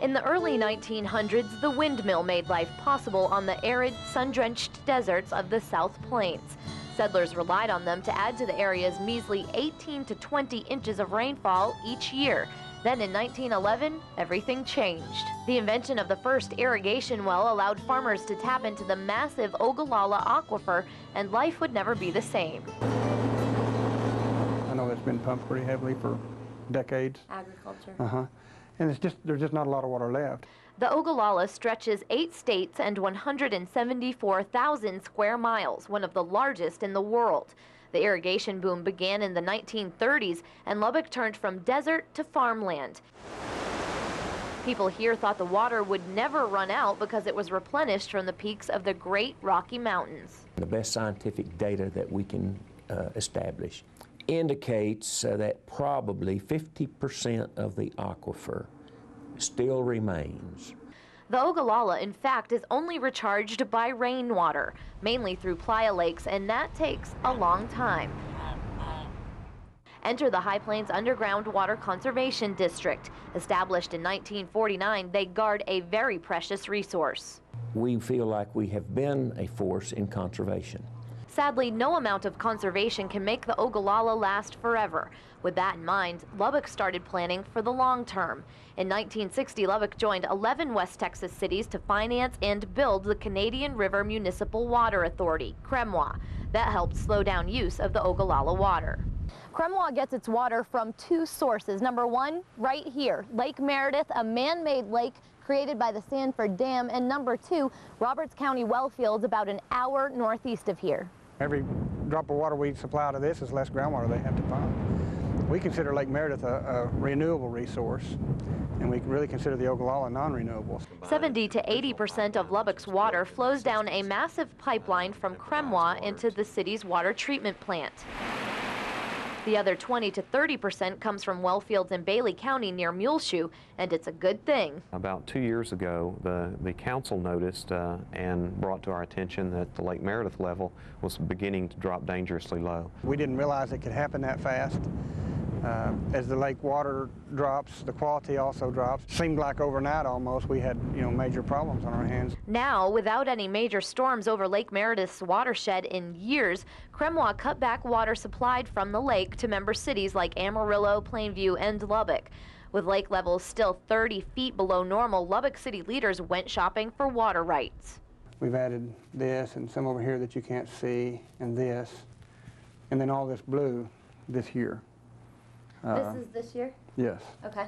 In the early 1900s, the windmill made life possible on the arid, sun-drenched deserts of the South Plains. Settlers relied on them to add to the area's measly 18 to 20 inches of rainfall each year. Then in 1911, everything changed. The invention of the first irrigation well allowed farmers to tap into the massive Ogallala aquifer, and life would never be the same. I know it's been pumped pretty heavily for decades. Agriculture. And there's just not a lot of water left. The Ogallala stretches 8 states and 174,000 square miles, one of the largest in the world. The irrigation boom began in the 1930s, and Lubbock turned from desert to farmland. People here thought the water would never run out because it was replenished from the peaks of the Great Rocky Mountains. The best scientific data that we can establish indicates that probably 50% of the aquifer still remains. The Ogallala, in fact, is only recharged by rainwater, mainly through playa lakes, and that takes a long time. Enter the High Plains Underground Water Conservation District. Established in 1949, they guard a very precious resource. We feel like we have been a force in conservation. Sadly, no amount of conservation can make the Ogallala last forever. With that in mind, Lubbock started planning for the long term. In 1960, Lubbock joined 11 West Texas cities to finance and build the Canadian River Municipal Water Authority, CREMWA. That helped slow down use of the Ogallala water. CREMWA gets its water from 2 sources. Number 1, right here, Lake Meredith, a man-made lake created by the Sanford Dam, and number 2, Roberts County well fields about an hour northeast of here. Every drop of water we supply out of this is less groundwater they have to pump. We consider Lake Meredith a renewable resource, and we really consider the Ogallala non-renewable. 70 to 80% of Lubbock's water flows down a massive pipeline from CREMWA into the city's water treatment plant. The other 20 to 30% comes from well fields in Bailey County near Muleshoe, and it's a good thing. About 2 years ago, the council noticed and brought to our attention that the Lake Meredith level was beginning to drop dangerously low. We didn't realize it could happen that fast. As the lake water drops, the quality also drops. Seemed like overnight almost we had, major problems on our hands. Now, without any major storms over Lake Meredith's watershed in years, CREMWA cut back water supplied from the lake to member cities like Amarillo, Plainview, and Lubbock. With lake levels still 30 feet below normal, Lubbock city leaders went shopping for water rights. We've added this and some over here that you can't see, and this, and then all this blue this year. This is this year? Yes. Okay.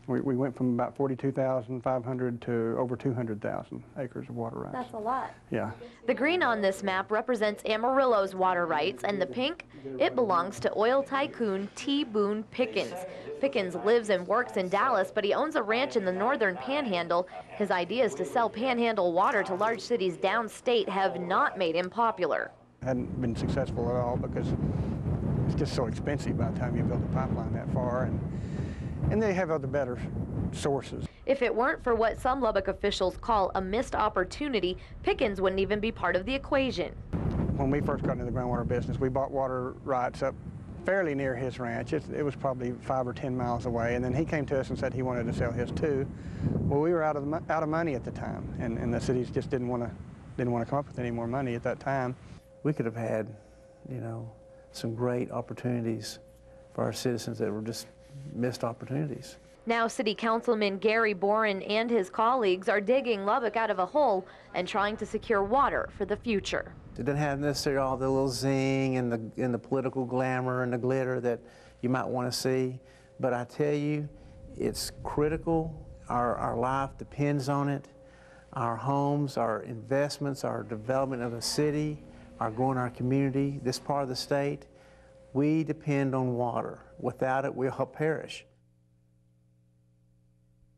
We went from about 42,500 to over 200,000 acres of water rights. That's a lot. Yeah. The green on this map represents Amarillo's water rights, and the pink, it belongs to oil tycoon T. Boone Pickens. Pickens lives and works in Dallas, but he owns a ranch in the northern Panhandle. His ideas to sell Panhandle water to large cities downstate have not made him popular. Hadn't been successful at all because it's just so expensive by the time you build a pipeline that far, and they have other better sources. If it weren't for what some Lubbock officials call a missed opportunity, Pickens wouldn't even be part of the equation. When we first got into the groundwater business, we bought water rights up fairly near his ranch. It was probably 5 or 10 miles away, and then he came to us and said he wanted to sell his too. Well, we were out of money at the time, and the cities just didn't want to come up with any more money at that time. We could have had, some great opportunities for our citizens that were just missed opportunities. Now City Councilman Gary Boren and his colleagues are digging Lubbock out of a hole and trying to secure water for the future. It didn't have necessarily all the little zing and the political glamour and the glitter that you might want to see, but I tell you, it's critical. Our life depends on it. Our homes, our investments, our development of the city, our growing our community, this part of the state, we depend on water. Without it, we'll perish.